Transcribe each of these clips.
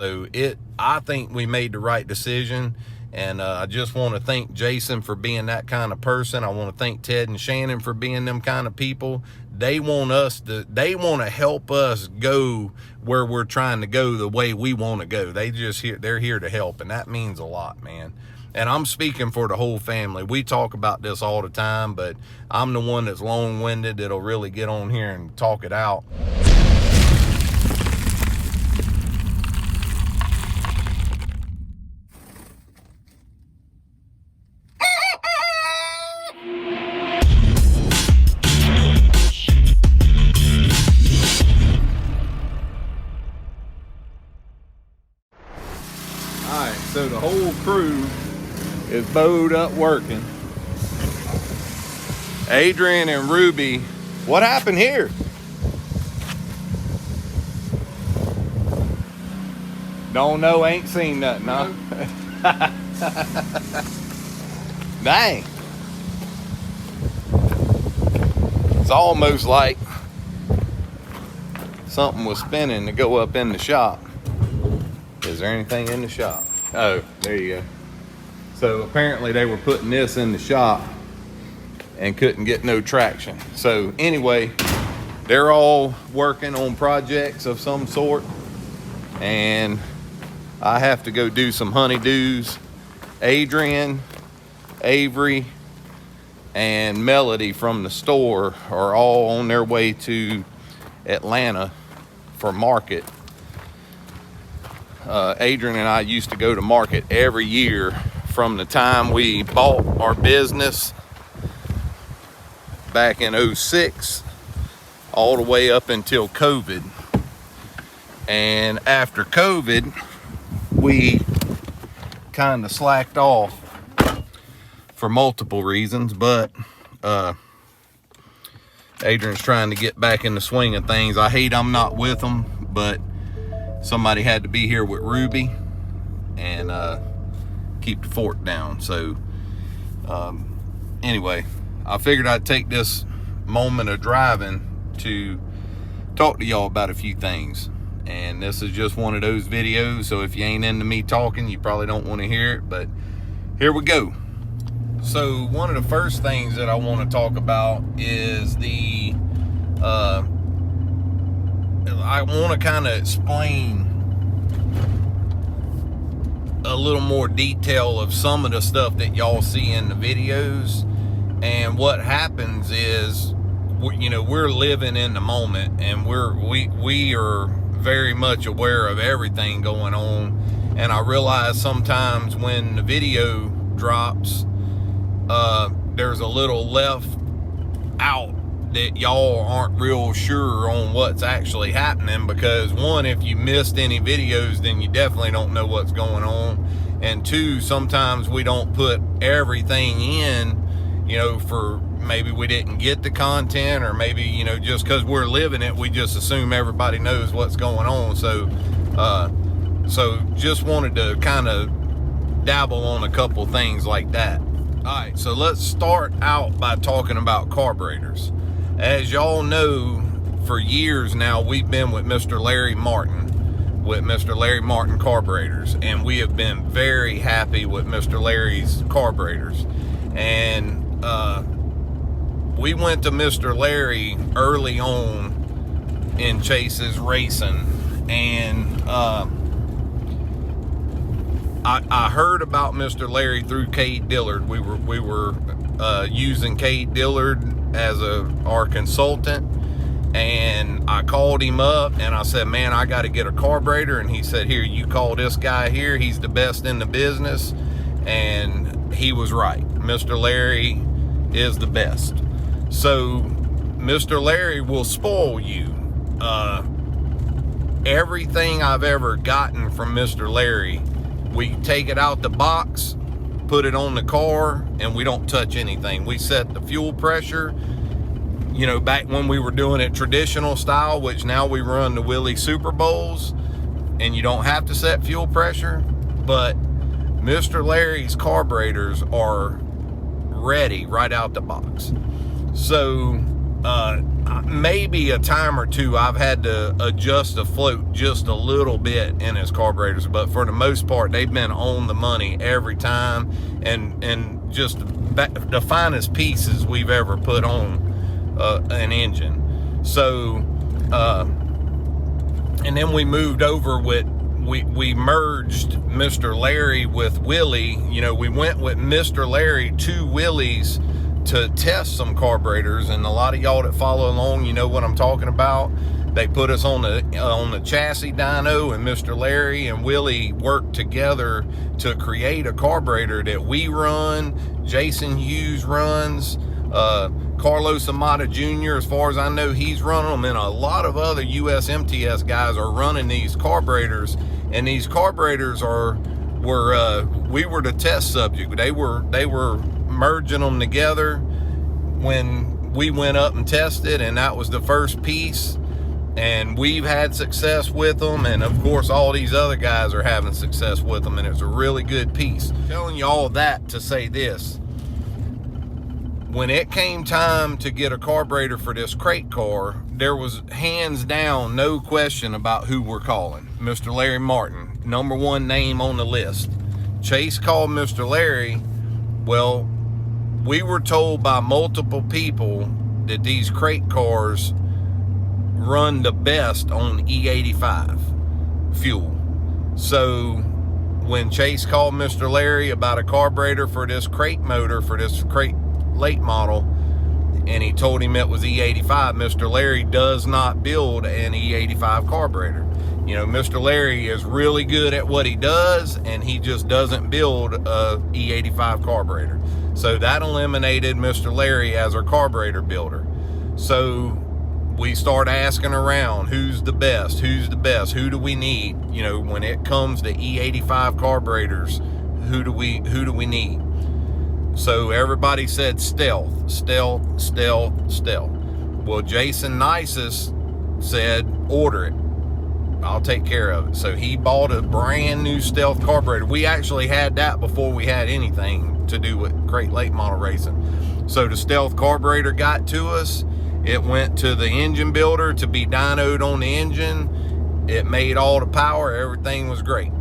So I think we made the right decision. And I just want to thank Jason for being that kind of person. I want to thank Ted and Shannon for being them kind of people. They want to help us go where we're trying to go the way we want to go. They're here to help, and that means a lot, man. And I'm speaking for the whole family. We talk about this all the time, but I'm the one that's long-winded that'll really get on here and talk it out. So the whole crew is bowed up working. Adrian and Ruby, what happened here? Don't know, ain't seen nothing, huh? Dang. It's almost like something was spinning to go up in the shop. Is there anything in the shop? Oh, there you go. So apparently they were putting this in the shop and couldn't get no traction. So anyway, they're all working on projects of some sort, and I have to go do some honeydews. Adrian, Avery, and Melody from the store are all on their way to Atlanta for market. Adrian and I used to go to market every year from the time we bought our business back in 06 all the way up until COVID. And after COVID, we kind of slacked off for multiple reasons, but Adrian's trying to get back in the swing of things. I hate I'm not with him, but somebody had to be here with Ruby and keep the fort down. So anyway, I figured I'd take this moment of driving to talk to y'all about a few things. And this is just one of those videos, so if you ain't into me talking, you probably don't want to hear it, but here we go. So one of the first things that I want to talk about is I want to kind of explain a little more detail of some of the stuff that y'all see in the videos. And what happens is, we're living in the moment, and we are very much aware of everything going on. And I realize sometimes when the video drops, there's a little left out that y'all aren't real sure on what's actually happening, because one, if you missed any videos, then you definitely don't know what's going on. And two, sometimes we don't put everything in, for maybe we didn't get the content, or maybe, just because we're living it, we just assume everybody knows what's going on. So just wanted to kind of dabble on a couple things like that. All right, so let's start out by talking about carburetors. As y'all know, for years now, we've been with Mr. Larry Martin, with Mr. Larry Martin Carburetors, and we have been very happy with Mr. Larry's carburetors. And we went to Mr. Larry early on in Chase's racing, and I heard about Mr. Larry through Cade Dillard. We were using Cade Dillard as our consultant, and I called him up and I said, man, I got to get a carburetor. And he said, here, you call this guy here, he's the best in the business. And he was right. Mr. Larry is the best. So Mr. Larry will spoil you. Everything I've ever gotten from Mr. Larry, we take it out the box, put it on the car, and we don't touch anything. We set the fuel pressure, back when we were doing it traditional style, which now we run the Willie Super Bowls, and you don't have to set fuel pressure. But Mr. Larry's carburetors are ready right out the box. So maybe a time or two I've had to adjust the float just a little bit in his carburetors, but for the most part they've been on the money every time, and just the finest pieces we've ever put on an engine. So and then we moved over with we merged Mr. Larry with Willie. You know, we went with Mr. Larry to Willie's to test some carburetors, and a lot of y'all that follow along, you know what I'm talking about. They put us on the chassis dyno, and Mr. Larry and Willie worked together to create a carburetor that we run, Jason Hughes runs, Carlos Amata Jr., as far as I know, he's running them, and a lot of other US MTS guys are running these carburetors, and these carburetors we were the test subject. They were merging them together when we went up and tested, and that was the first piece, and we've had success with them, and of course all these other guys are having success with them, and it's a really good piece. I'm telling you all that to say this: when it came time to get a carburetor for this crate car, there was hands down no question about who we're calling. Mr. Larry Martin, number one name on the list. Chase called Mr. Larry. Well, we were told by multiple people that these crate cars run the best on E85 fuel. So when Chase called Mr. Larry about a carburetor for this crate motor, for this crate late model, and he told him it was E85, Mr. Larry does not build an E85 carburetor. You know, Mr. Larry is really good at what he does, and he just doesn't build a E85 carburetor. So that eliminated Mr. Larry as our carburetor builder. So we start asking around, who's the best, who do we need? You know, when it comes to E85 carburetors, who do we need? So everybody said Stealth. Well, Jason Nisus said, order it, I'll take care of it. So he bought a brand new Stealth carburetor. We actually had that before we had anything to do with crate late model racing. So the Stealth carburetor got to us. It went to the engine builder to be dynoed on the engine. It made all the power. Everything was great.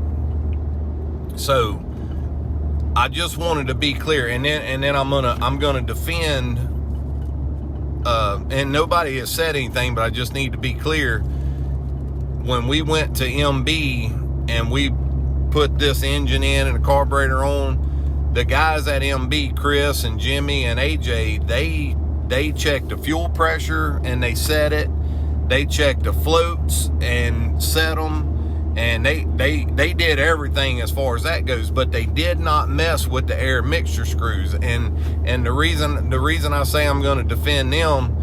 So I just wanted to be clear, and then I'm gonna defend. And nobody has said anything, but I just need to be clear. When we went to MB and we put this engine in and the carburetor on, the guys at MB, Chris and Jimmy and AJ, they checked the fuel pressure and they set it. They checked the floats and set them. And they did everything as far as that goes, but they did not mess with the air mixture screws. And the reason I say I'm going to defend them,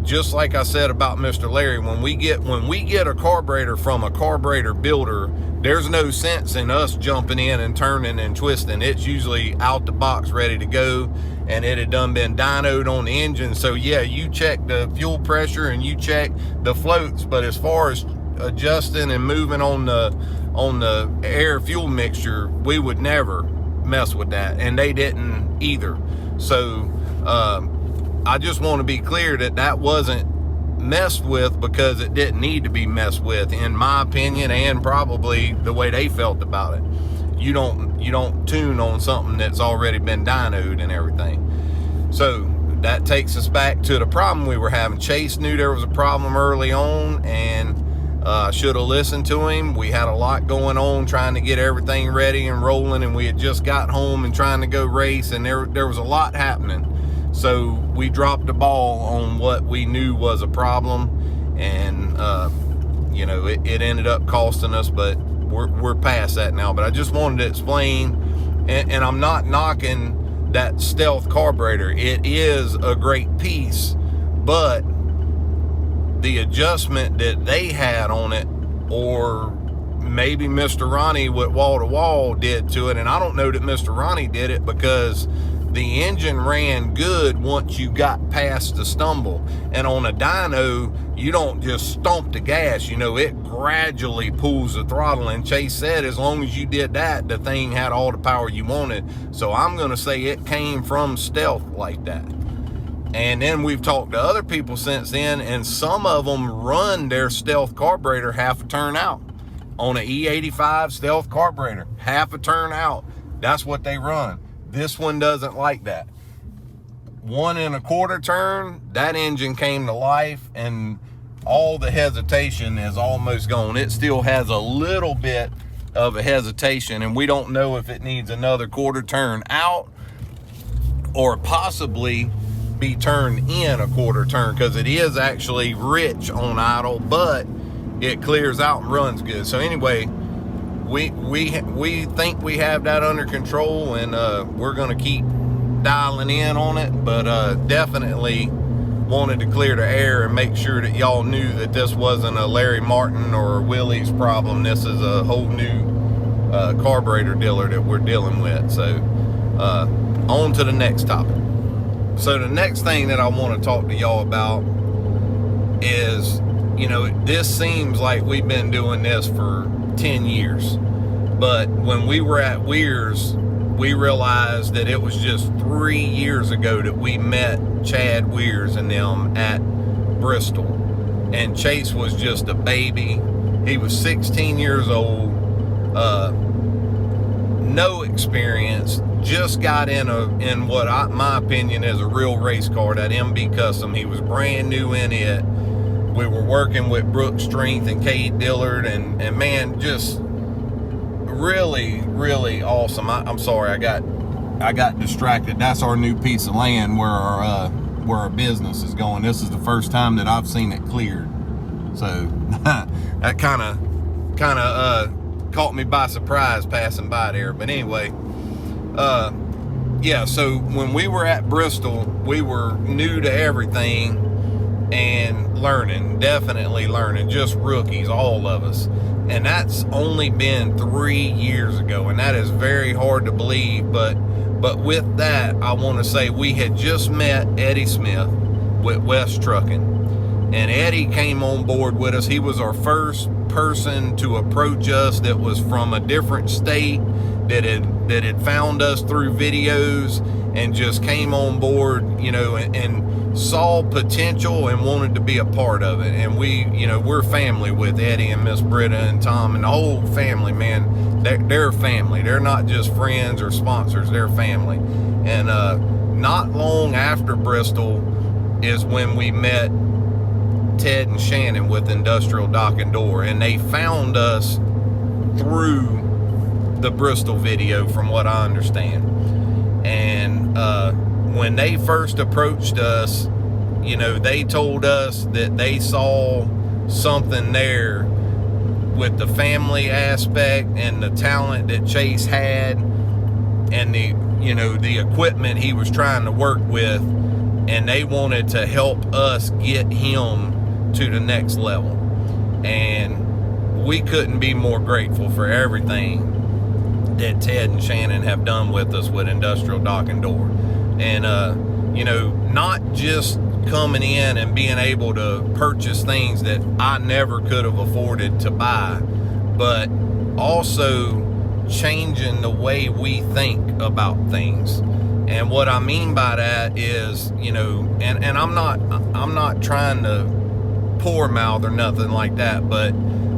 just like I said about Mr. Larry, when we get a carburetor from a carburetor builder, there's no sense in us jumping in and turning and twisting. It's usually out the box ready to go, and it had done been dynoed on the engine. So yeah, you check the fuel pressure and you check the floats, but as far as adjusting and moving on the air fuel mixture, we would never mess with that, and they didn't either. So I just want to be clear that wasn't messed with because it didn't need to be messed with, in my opinion, and probably the way they felt about it. You don't tune on something that's already been dynoed and everything. So that takes us back to the problem we were having. Chase knew there was a problem early on, and should have listened to him. We had a lot going on trying to get everything ready and rolling, and we had just got home and trying to go race, and there was a lot happening. So we dropped the ball on what we knew was a problem, and you know, it ended up costing us, but we're past that now. But I just wanted to explain, and I'm not knocking that Stealth carburetor. It is a great piece, but the adjustment that they had on it, or maybe Mr. Ronnie with Wall to Wall did to it, and I don't know that Mr. Ronnie did it, because the engine ran good once you got past the stumble. And on a dyno, you don't just stomp the gas, you know, it gradually pulls the throttle. And Chase said as long as you did that, the thing had all the power you wanted. So I'm gonna say it came from Stealth like that. And then we've talked to other people since then, and some of them run their stealth carburetor half a turn out. On an E85 stealth carburetor, half a turn out. That's what they run. This one doesn't like that. 1 1/4 turn, that engine came to life, and all the hesitation is almost gone. It still has a little bit of a hesitation, and we don't know if it needs another 1/4 turn out or possibly be turned in a 1/4 turn, because it is actually rich on idle, but it clears out and runs good. So anyway, we think we have that under control, and we're going to keep dialing in on it, but definitely wanted to clear the air and make sure that y'all knew that this wasn't a Larry Martin or Willie's problem. This is a whole new carburetor dealer that we're dealing with. So on to the next topic. So the next thing that I want to talk to y'all about is, you know, this seems like we've been doing this for 10 years, but when we were at Weir's, we realized that it was just 3 years ago that we met Chad Weir's and them at Bristol, and Chase was just a baby. He was 16 years old, no experience, just got in what my opinion is a real race car, that MB Custom. He was brand new in it. We were working with Brooke Strength and Cade Dillard, and man, just really, really awesome. I'm sorry, I got distracted. That's our new piece of land where our business is going. This is the first time that I've seen it cleared, so that kind of caught me by surprise passing by there. But anyway, yeah, so when we were at Bristol, we were new to everything and learning, definitely learning, just rookies, all of us. And that's only been 3 years ago, and that is very hard to believe. But with that, I want to say we had just met Eddie Smith with West Trucking, and Eddie came on board with us. He was our first person to approach us that was from a different state, that had found us through videos and just came on board, you know, and saw potential and wanted to be a part of it. And we, you know, we're family with Eddie and Miss Britta and Tom and the whole family, man. They're family. They're not just friends or sponsors, they're family. And not long after Bristol is when we met Ted and Shannon with Industrial Dock and Door, and they found us through the Bristol video, from what I understand. And when they first approached us, you know, they told us that they saw something there with the family aspect and the talent that Chase had, and the, you know, the equipment he was trying to work with, and they wanted to help us get him to the next level. And we couldn't be more grateful for everything that Ted and Shannon have done with us with Industrial Dock and Door. And you know, not just coming in and being able to purchase things that I never could have afforded to buy, but also changing the way we think about things. And what I mean by that is, you know, and I'm not trying to poor mouth or nothing like that, but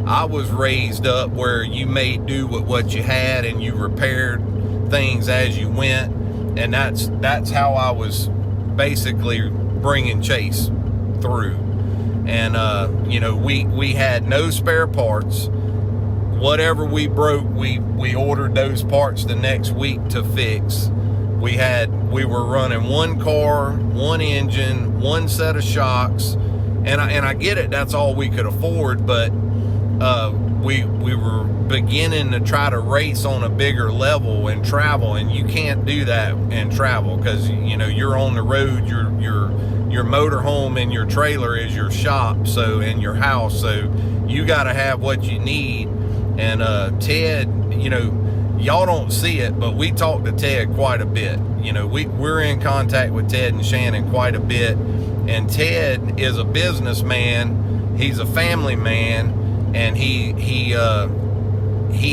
I was raised up where you made do with what you had and you repaired things as you went, and that's how I was basically bringing Chase through. And you know, we had no spare parts. Whatever we broke, we ordered those parts the next week to fix. We were running one car, one engine, one set of shocks, and I get it, that's all we could afford, but we were beginning to try to race on a bigger level and travel, and you can't do that and travel, because, you know, you're on the road, your motor home and your trailer is your shop, so, and your house, so you got to have what you need. And Ted, you know, y'all don't see it, but we talk to Ted quite a bit. You know, we're in contact with Ted and Shannon quite a bit, and Ted is a businessman, he's a family man, and he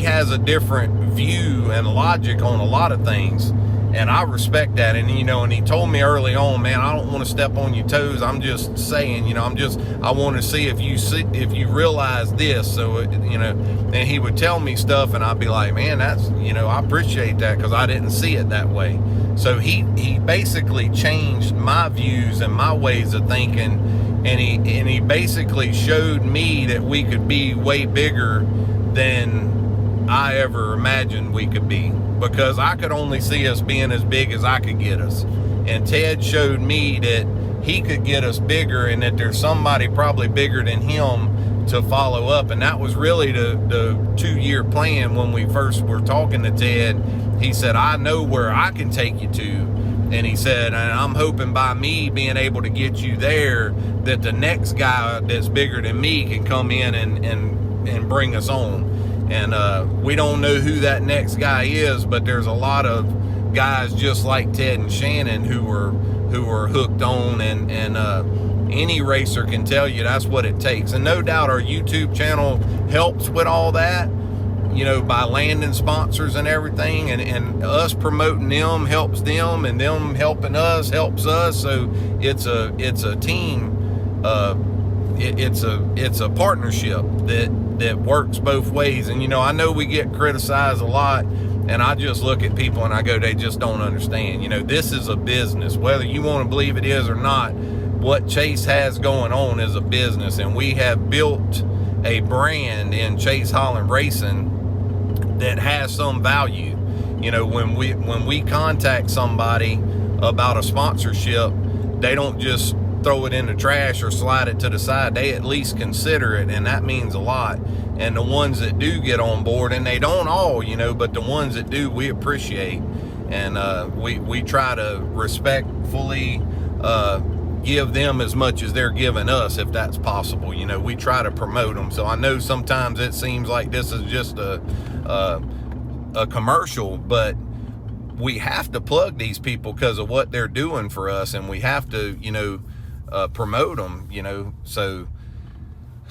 has a different view and logic on a lot of things. And I respect that. And, you know, and he told me early on, man, I don't want to step on your toes. I'm just saying, you know, I want to see if you realize this. So, you know, and he would tell me stuff and I'd be like, man, that's, you know, I appreciate that because I didn't see it that way. So he basically changed my views and my ways of thinking. And he basically showed me that we could be way bigger than I ever imagined we could be, because I could only see us being as big as I could get us. And Ted showed me that he could get us bigger and that there's somebody probably bigger than him to follow up. And that was really the 2-year plan. When we first were talking to Ted, he said, I know where I can take you to. And he said, and I'm hoping by me being able to get you there, that the next guy that's bigger than me can come in and bring us on. And we don't know who that next guy is, but there's a lot of guys just like Ted and Shannon who are hooked on, and any racer can tell you that's what it takes. And no doubt our YouTube channel helps with all that, you know, by landing sponsors and everything, and us promoting them helps them, and them helping us helps us. So it's a team, it's a partnership that works both ways. And, you know, I know we get criticized a lot, and I just look at people and I go, they just don't understand. You know, this is a business. Whether you want to believe it is or not, what Chase has going on is a business, and we have built a brand in Chase Holland Racing that has some value. You know, when we contact somebody about a sponsorship, they don't just throw it in the trash or slide it to the side. They at least consider it, and that means a lot. And the ones that do get on board, and they don't all, you know, but the ones that do, we appreciate. And we try to respectfully give them as much as they're giving us, if that's possible. You know, we try to promote them. So I know sometimes it seems like this is just a commercial, but we have to plug these people because of what they're doing for us, and we have to, you know, promote them, you know. So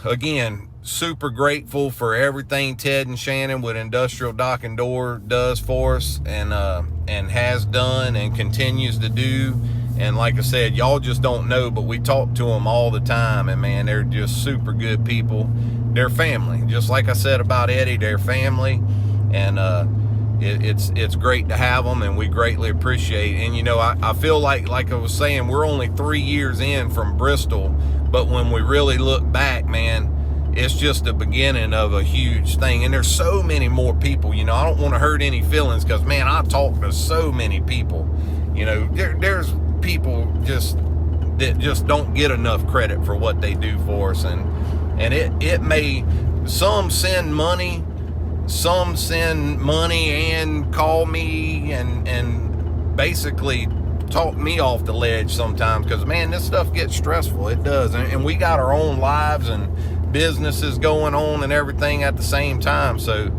again, super grateful for everything Ted and Shannon with Industrial Dock and Door does for us, and has done and continues to do. And like I said, y'all just don't know, but we talk to them all the time, and man, they're just super good people. They're family, just like I said about Eddie. They're family, and it's great to have them, and we greatly appreciate it. And you know, I feel like I was saying, we're only 3 years in from Bristol, but when we really look back, man, it's just the beginning of a huge thing. And there's so many more people. You know, I don't want to hurt any feelings, because man, I talk to so many people. You know, there's people that just don't get enough credit for what they do for us. And it may, some send money and call me and basically talk me off the ledge sometimes, because man, this stuff gets stressful. It does. And we got our own lives and businesses going on and everything at the same time. So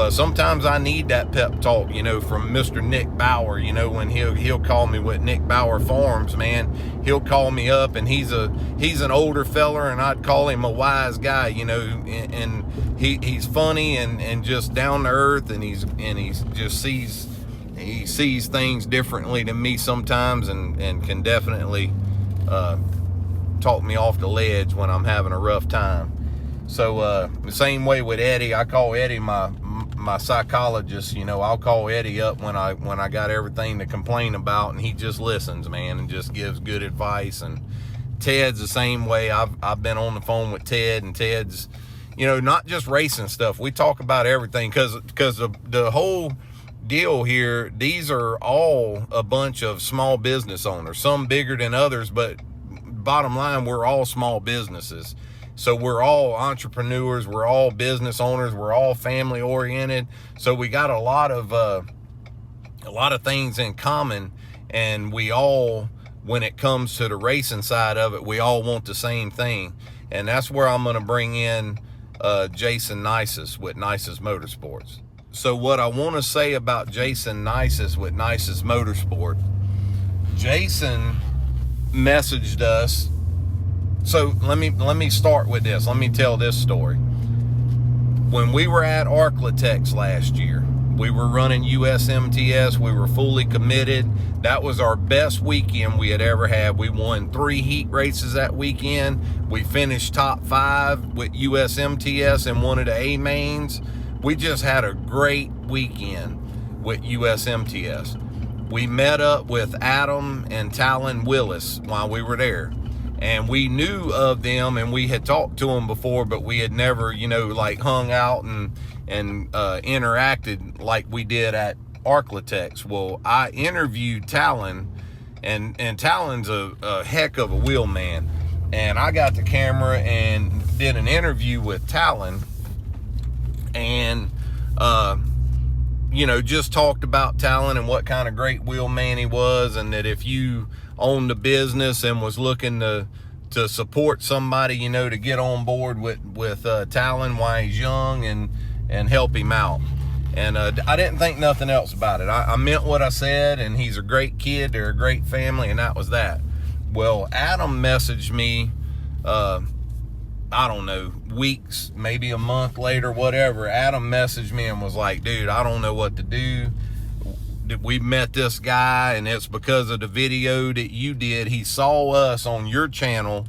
sometimes I need that pep talk, you know, from Mr. Nick Bauer. You know, when he'll call me with Nick Bauer Farms, man, he'll call me up, and he's an older feller, and I'd call him a wise guy, you know, and he's funny and just down to earth, and he's just sees things differently than me sometimes, and can definitely talk me off the ledge when I'm having a rough time. So the same way with Eddie. I call Eddie my psychologist. You know, I'll call Eddie up when I got everything to complain about, and he just listens, man, and just gives good advice. And Ted's the same way. I've been on the phone with Ted, and Ted's, you know, not just racing stuff. We talk about everything, because the whole deal here, these are all a bunch of small business owners, some bigger than others, but bottom line, we're all small businesses. So we're all entrepreneurs, we're all business owners, we're all family oriented. So we got a lot of things in common, and we all, when it comes to the racing side of it, we all want the same thing. And that's where I'm going to bring in Jason Nisus with Nisus Motorsports. So what I want to say about Jason Nisus with Nisus Motorsport, Jason messaged us. So let me start with this. Let me tell this story. When we were at Arklatex last year, We were running USMTS. We were fully committed. That was our best weekend we had ever had. We won 3 heat races that weekend. We finished top 5 with USMTS in one of the A mains. We just had a great weekend with USMTS. We met up with Adam and Talon Willis while we were there. And we knew of them, and we had talked to them before, but we had never, like hung out and interacted like we did at Arklatex. Well, I interviewed Talon, and Talon's a heck of a wheel man. And I got the camera and did an interview with Talon, and just talked about Talon and what kind of great wheel man he was, and that if you owned a business and was looking to support somebody, to get on board with Talon while he's young and help him out. And I didn't think nothing else about it. I meant what I said, and he's a great kid. They're a great family, and that was that. Well, Adam messaged me, I don't know, weeks, maybe a month later, whatever. Adam messaged me and was like, dude, I don't know what to do. We met this guy, and it's because of the video that you did. He saw us on your channel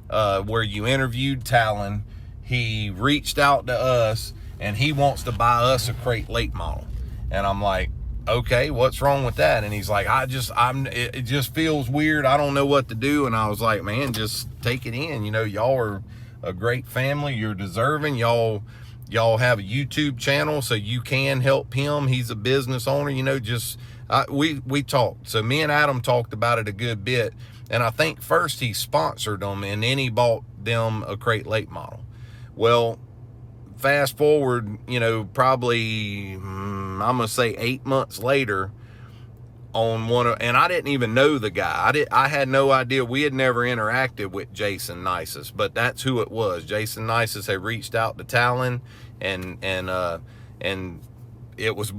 where you interviewed Talon. He reached out to us, and he wants to buy us a crate late model. And I'm like, okay, what's wrong with that? And he's like, it just feels weird. I don't know what to do. And I was like, man, just take it in. Y'all are a great family. You're deserving. Y'all have a YouTube channel, so you can help him. He's a business owner, we talked. So me and Adam talked about it a good bit. And I think first he sponsored them, and then he bought them a crate late model. Well, fast forward, probably, I'm going to say 8 months later, and I didn't even know the guy. I had no idea. We had never interacted with Jason Nisus, but that's who it was. Jason Nisus had reached out to Talon, and it was,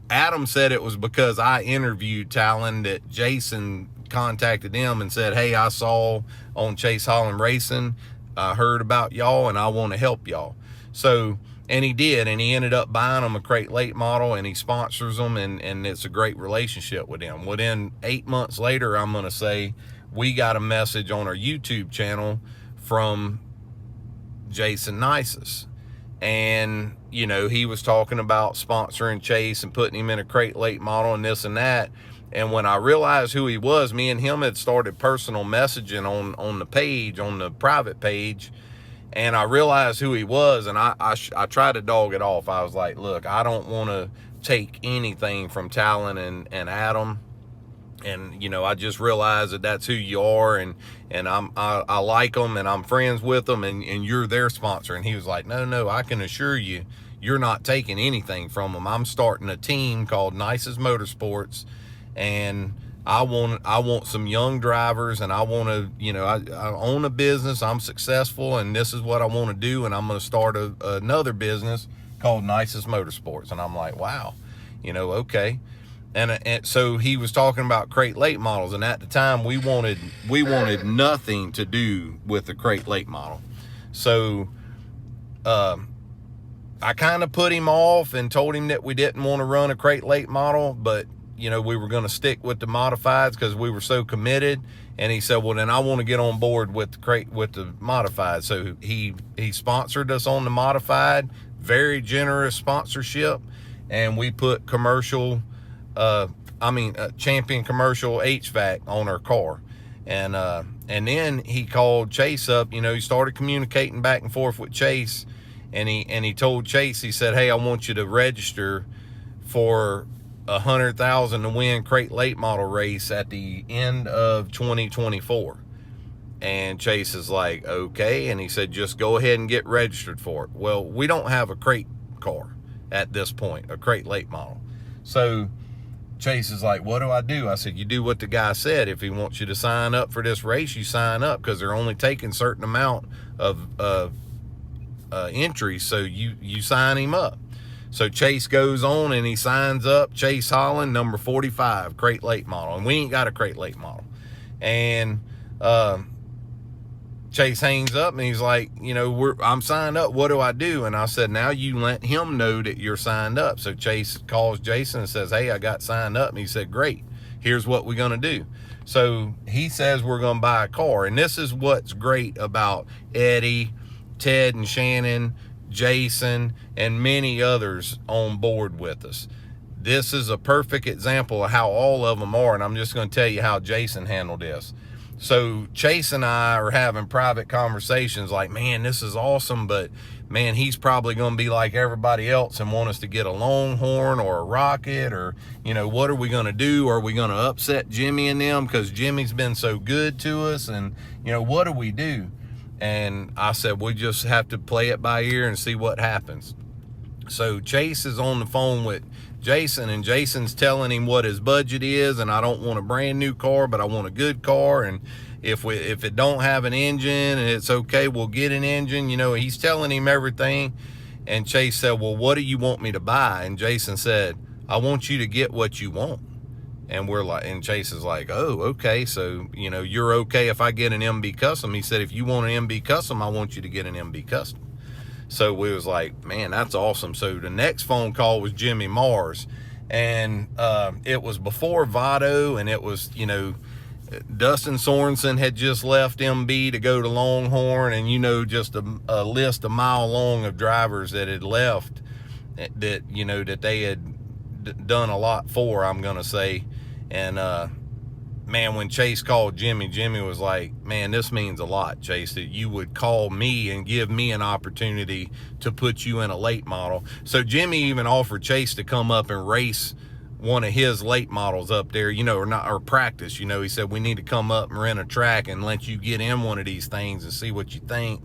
Adam said it was because I interviewed Talon that Jason contacted him and said, hey, I saw on Chase Holland Racing, I heard about y'all, and I want to help y'all. So, and he did, and he ended up buying them a crate late model, and he sponsors them, and it's a great relationship with him. Within 8 months later, I'm going to say, we got a message on our YouTube channel from Jason Nisus. And, he was talking about sponsoring Chase and putting him in a crate late model and this and that. And when I realized who he was, me and him had started personal messaging on the page, on the private page. And I realized who he was, and I tried to dog it off. I was like, look, I don't want to take anything from Talon and Adam. And, I just realized that that's who you are, and I like them, and I'm friends with them, and you're their sponsor. And he was like, no, I can assure you, you're not taking anything from them. I'm starting a team called Nisus Motorsports, and I want some young drivers, and I want to, I own a business, I'm successful, and this is what I want to do, and I'm going to start another business called Nisus Motorsports. And I'm like, wow, okay. And so he was talking about crate late models, and at the time we wanted nothing to do with the crate late model. So I kind of put him off and told him that we didn't want to run a crate late model, but we were going to stick with the modifieds because we were so committed. And he said, well, then I want to get on board with the modified. So he sponsored us on the modified, very generous sponsorship. And we put Champion commercial HVAC on our car. And then he called Chase up, he started communicating back and forth with Chase. And he told Chase, he said, hey, I want you to register for 100,000 to win crate late model race at the end of 2024. And Chase is like, okay. And he said, just go ahead and get registered for it. Well, we don't have a crate car at this point, a crate late model. So Chase is like, what do I do? I said, you do what the guy said. If he wants you to sign up for this race, you sign up, because they're only taking a certain amount of entries. So you sign him up. So Chase goes on and he signs up, Chase Holland, number 45, crate late model. And we ain't got a crate late model. And Chase hangs up and he's like, you know, I'm signed up. What do I do? And I said, now you let him know that you're signed up. So Chase calls Jason and says, hey, I got signed up. And he said, great, here's what we're going to do. So he says we're going to buy a car. And this is what's great about Eddie, Ted and Shannon, Jason, and many others on board with us. This is a perfect example of how all of them are. And I'm just going to tell you how Jason handled this. So Chase and I are having private conversations like, man, this is awesome, but man, he's probably going to be like everybody else and want us to get a Longhorn or a Rocket, or, you know, what are we going to do? Are we going to upset Jimmy and them because Jimmy's been so good to us? And, you know, what do we do? And I said, we just have to play it by ear and see what happens. So Chase is on the phone with Jason, and Jason's telling him what his budget is, and I don't want a brand new car, but I want a good car, and if it don't have an engine and it's okay, we'll get an engine. You know, he's telling him everything. And Chase said, well, what do you want me to buy? And Jason said, I want you to get what you want. And we're like, and Chase is like, oh, okay, so, you know, you're okay if I get an MB Custom. He said, if you want an MB Custom, I want you to get an MB Custom. So we was like, man, that's awesome. So the next phone call was Jimmy Mars, and it was before Votto, and it was, you know, Dustin Sorensen had just left MB to go to Longhorn, and, you know, just a list a mile long of drivers that had left that, you know, that they had done a lot for, I'm going to say. And, man, when Chase called Jimmy, Jimmy was like, man, this means a lot, Chase, that you would call me and give me an opportunity to put you in a late model. So Jimmy even offered Chase to come up and race one of his late models up there, you know, or practice. You know, he said, we need to come up and rent a track and let you get in one of these things and see what you think.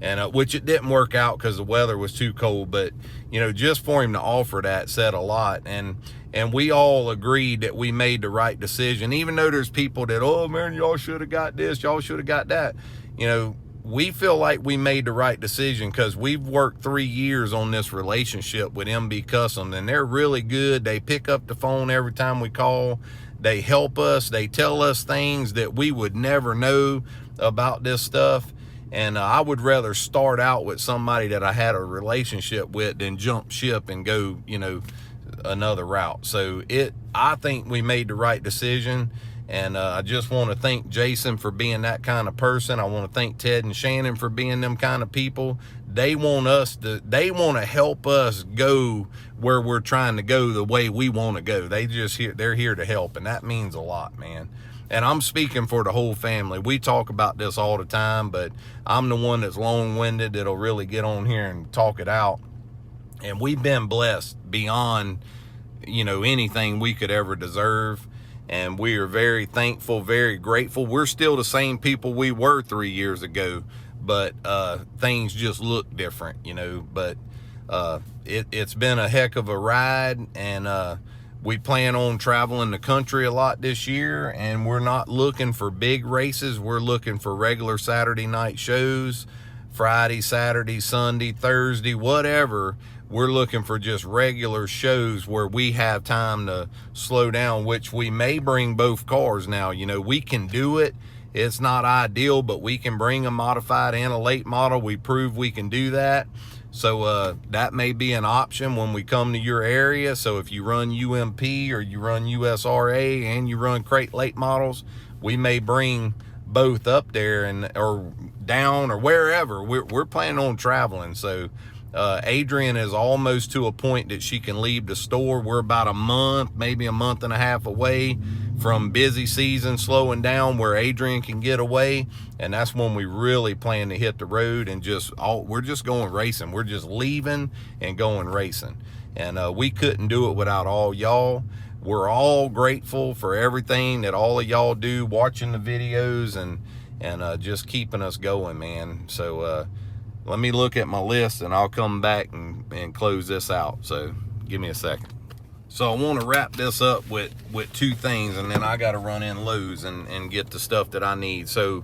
And which it didn't work out because the weather was too cold, but, you know, just for him to offer that said a lot. And we all agreed that we made the right decision, even though there's people that, oh man, y'all should have got this, y'all should have got that. You know, we feel like we made the right decision because we've worked 3 years on this relationship with MB Custom, and they're really good. They pick up the phone every time we call. They help us. They tell us things that we would never know about this stuff. And I would rather start out with somebody that I had a relationship with than jump ship and go, you know, another route. So I think we made the right decision. And I just want to thank Jason for being that kind of person. I want to thank Ted and Shannon for being them kind of people. They want to help us go where we're trying to go the way we want to go. They're here to help, and that means a lot, man. And I'm speaking for the whole family. We talk about this all the time, but I'm the one that's long-winded that'll really get on here and talk it out. And we've been blessed beyond, you know, anything we could ever deserve. And we are very thankful, very grateful. We're still the same people we were 3 years ago, but things just look different, you know. But it's been a heck of a ride, and we plan on traveling the country a lot this year, and we're not looking for big races. We're looking for regular Saturday night shows, Friday, Saturday, Sunday, Thursday, whatever. We're looking for just regular shows where we have time to slow down, which we may bring both cars now. You know, we can do it. It's not ideal, but we can bring a modified and a late model. We prove we can do that. So that may be an option when we come to your area. So if you run UMP or you run USRA and you run crate late models, we may bring both up there or down or wherever. We're planning on traveling. So Adrian is almost to a point that she can leave the store. We're about a month, maybe a month and a half away from busy season slowing down where Adrian can get away. And that's when we really plan to hit the road and we're just going racing. We're just leaving and going racing. And we couldn't do it without all y'all. We're all grateful for everything that all of y'all do, watching the videos and just keeping us going, man. So let me look at my list and I'll come back and close this out. So give me a second. So I want to wrap this up with two things, and then I got to run in Lowe's and get the stuff that I need. So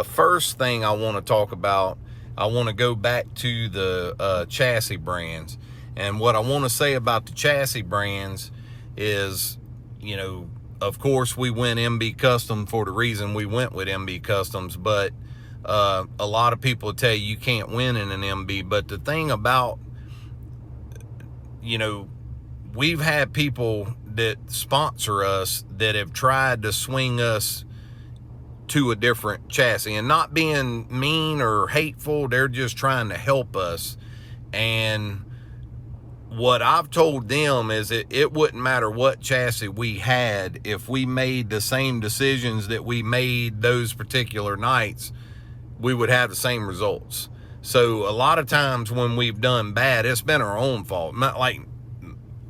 first thing I want to talk about, I want to go back to the chassis brands. And what I want to say about the chassis brands is, you know, of course we went MB Custom for the reason we went with MB Customs, but A lot of people tell you can't win in an MB, but the thing about, you know, we've had people that sponsor us that have tried to swing us to a different chassis, and not being mean or hateful. They're just trying to help us. And what I've told them is it wouldn't matter what chassis we had. If we made the same decisions that we made those particular nights, we would have the same results. So a lot of times when we've done bad, it's been our own fault. Not like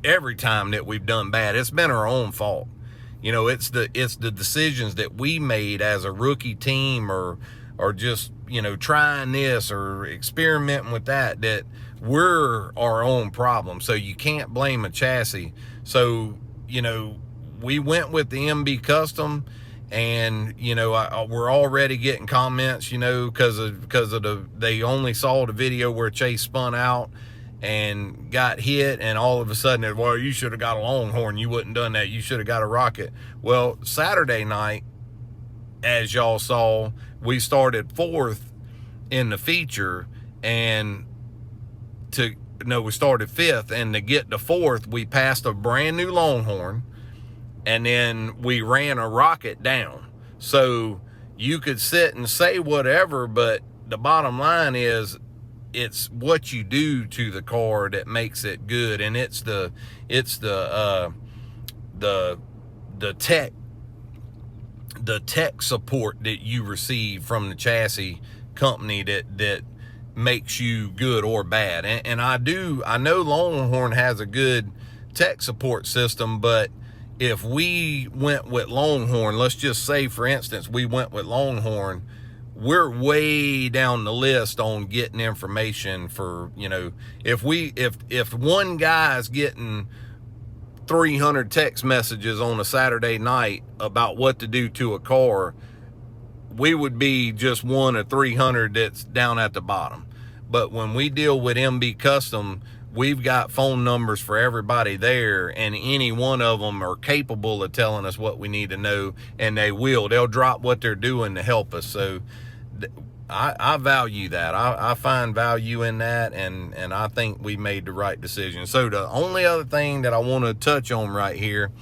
every time that we've done bad, it's been our own fault. You know, it's the decisions that we made as a rookie team, or just, you know, trying this or experimenting with that we're our own problem. So you can't blame a chassis. So, you know, we went with the MB Custom, and, you know, we're already getting comments, you know, because they only saw the video where Chase spun out and got hit, and all of a sudden, well, you should have got a Longhorn. You wouldn't done that. You should have got a Rocket. Well, Saturday night, as y'all saw, we started 4th in the feature, and we started 5th, and to get to 4th, we passed a brand new Longhorn, and then we ran a Rocket down. So you could sit and say whatever, but the bottom line is, it's what you do to the car that makes it good, and it's the tech support that you receive from the chassis company that makes you good or bad. And I know Longhorn has a good tech support system, but if we went with Longhorn, let's just say, for instance, we went with Longhorn, we're way down the list on getting information for, you know, if one guy's getting 300 text messages on a Saturday night about what to do to a car, we would be just 1 of 300 that's down at the bottom. But when we deal with MB Custom, we've got phone numbers for everybody there, and any one of them are capable of telling us what we need to know, and they'll drop what they're doing to help us. So I value that. I find value in that, and I think we made the right decision. So the only other thing that I want to touch on right here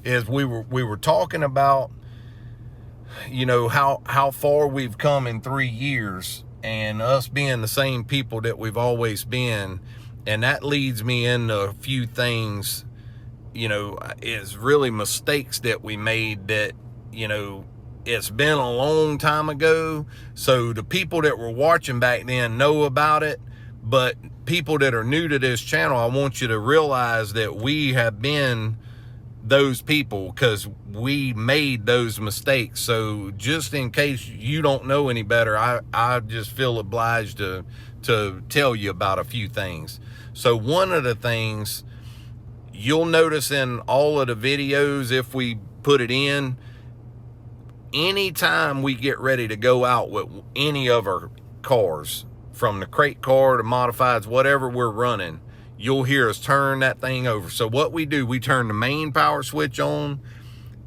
is we were talking about, you know, how far we've come in 3 years, and us being the same people that we've always been. And that leads me into a few things, you know, is really mistakes that we made that, you know, it's been a long time ago. So the people that were watching back then know about it, but people that are new to this channel, I want you to realize that we have been those people, because we made those mistakes. So just in case you don't know any better, I just feel obliged to tell you about a few things. So one of the things you'll notice in all of the videos, if we put it in, anytime we get ready to go out with any of our cars, from the crate car to modifieds, whatever we're running, you'll hear us turn that thing over. So what we do, we turn the main power switch on,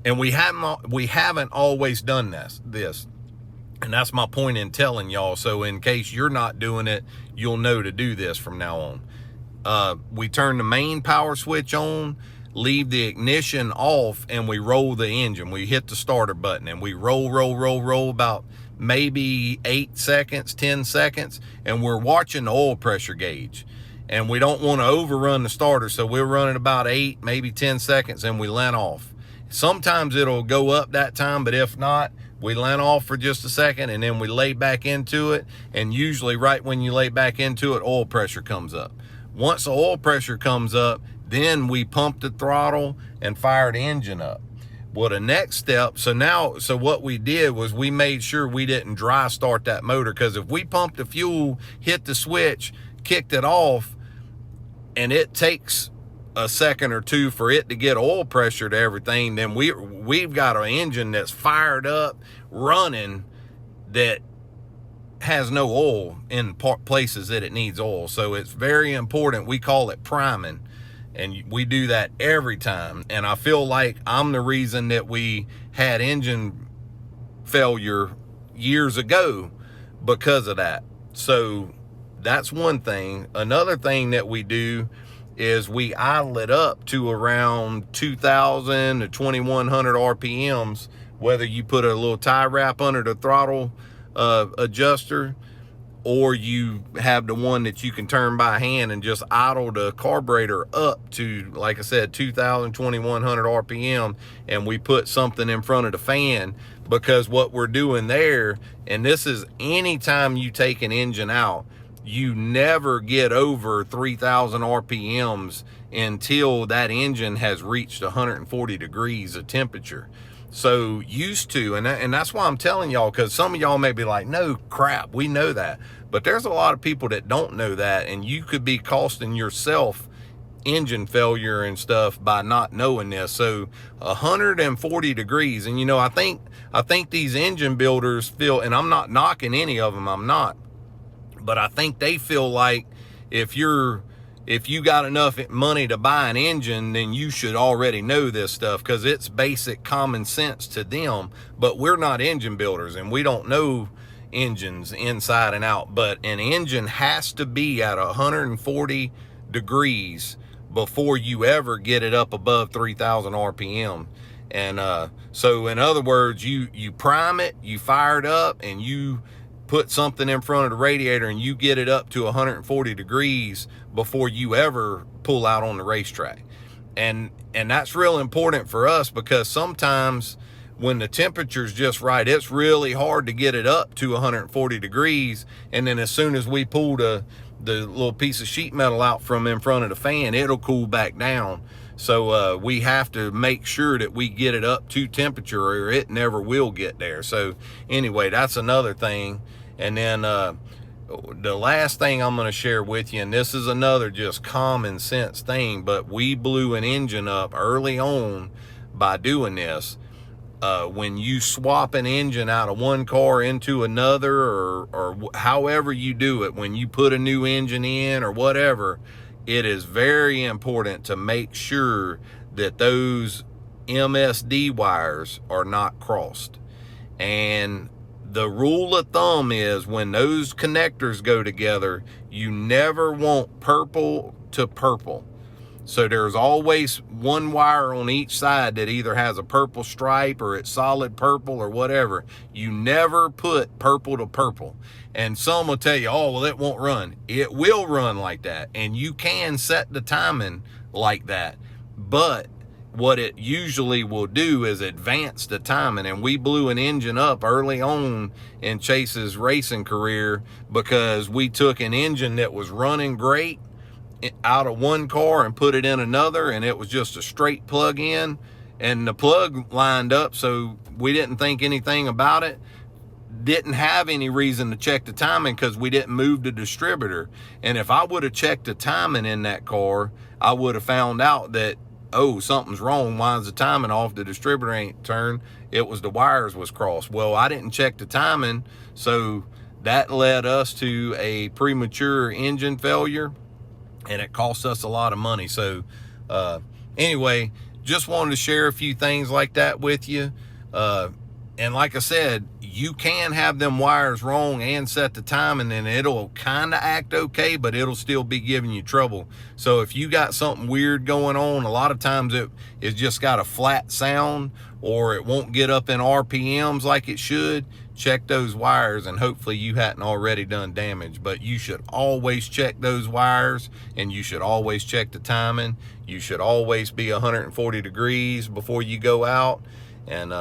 and we haven't always done this. And that's my point in telling y'all. So in case you're not doing it, you'll know to do this from now on. We turn the main power switch on, leave the ignition off, and we roll the engine. We hit the starter button, and we roll about maybe 8 seconds, 10 seconds, and we're watching the oil pressure gauge. And we don't want to overrun the starter, so we'll run it about 8, maybe 10 seconds, and we let off. Sometimes it'll go up that time, but if not, we let off for just a second, and then we lay back into it. And usually right when you lay back into it, oil pressure comes up. Once the oil pressure comes up, then we pump the throttle and fire the engine up. Well, the next step, so what we did was we made sure we didn't dry start that motor, because if we pumped the fuel, hit the switch, kicked it off, and it takes a second or two for it to get oil pressure to everything, then we've got an engine that's fired up, running, that has no oil in places that it needs oil. So it's very important. We call it priming, and we do that every time. And I feel like I'm the reason that we had engine failure years ago, because of that. So that's one thing. Another thing that we do is we idle it up to around 2,000 to 2,100 RPMs, whether you put a little tie wrap under the throttle adjuster, or you have the one that you can turn by hand and just idle the carburetor up to, like I said, 2,000, 2,100 RPM, and we put something in front of the fan. Because what we're doing there, and this is anytime you take an engine out, you never get over 3,000 RPMs until that engine has reached 140 degrees of temperature. So used to, and that's why I'm telling y'all, because some of y'all may be like, no crap, we know that. But there's a lot of people that don't know that, and you could be costing yourself engine failure and stuff by not knowing this. So 140 degrees, and you know, I think these engine builders feel, and I'm not knocking any of them, I'm not, but I think they feel like if you got enough money to buy an engine, then you should already know this stuff, because it's basic common sense to them. But we're not engine builders, and we don't know engines inside and out. But an engine has to be at 140 degrees before you ever get it up above 3,000 RPM. And so in other words, you prime it, you fire it up, and you put something in front of the radiator, and you get it up to 140 degrees before you ever pull out on the racetrack. And that's real important for us, because sometimes when the temperature's just right, it's really hard to get it up to 140 degrees. And then as soon as we pull the little piece of sheet metal out from in front of the fan, it'll cool back down. So we have to make sure that we get it up to temperature, or it never will get there. So anyway, that's another thing. And then the last thing I'm going to share with you, and this is another just common sense thing, but we blew an engine up early on by doing this. When you swap an engine out of one car into another, or however you do it, when you put a new engine in or whatever, it is very important to make sure that those MSD wires are not crossed. And the rule of thumb is, when those connectors go together, you never want purple to purple. So there's always one wire on each side that either has a purple stripe or it's solid purple or whatever. You never put purple to purple. And some will tell you, oh, well, it won't run. It will run like that. And you can set the timing like that. But what it usually will do is advance the timing. And we blew an engine up early on in Chase's racing career because we took an engine that was running great out of one car and put it in another, and it was just a straight plug in, and the plug lined up, so we didn't think anything about it. Didn't have any reason to check the timing because we didn't move the distributor. And if I would have checked the timing in that car, I would have found out that, oh, something's wrong. Why is the timing off? The distributor ain't turned. It was the wires was crossed. Well, I didn't check the timing, so that led us to a premature engine failure, and it cost us a lot of money. So anyway, just wanted to share a few things like that with you. And like I said, you can have them wires wrong and set the timing, and it'll kind of act okay, but it'll still be giving you trouble. So if you got something weird going on, a lot of times it's just got a flat sound, or it won't get up in RPMs like it should. Check those wires, and hopefully you hadn't already done damage. But you should always check those wires, and you should always check the timing. You should always be 140 degrees before you go out. And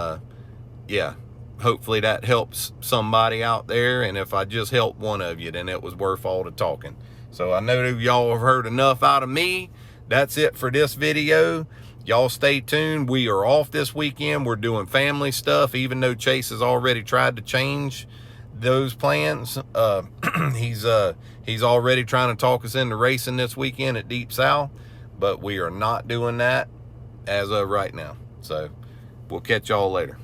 yeah, hopefully that helps somebody out there. And if I just helped one of you, then it was worth all the talking. So I know y'all have heard enough out of me. That's it for this video. Y'all stay tuned. We are off this weekend. We're doing family stuff, even though Chase has already tried to change those plans. He's already trying to talk us into racing this weekend at Deep South, but we are not doing that as of right now. So we'll catch y'all later.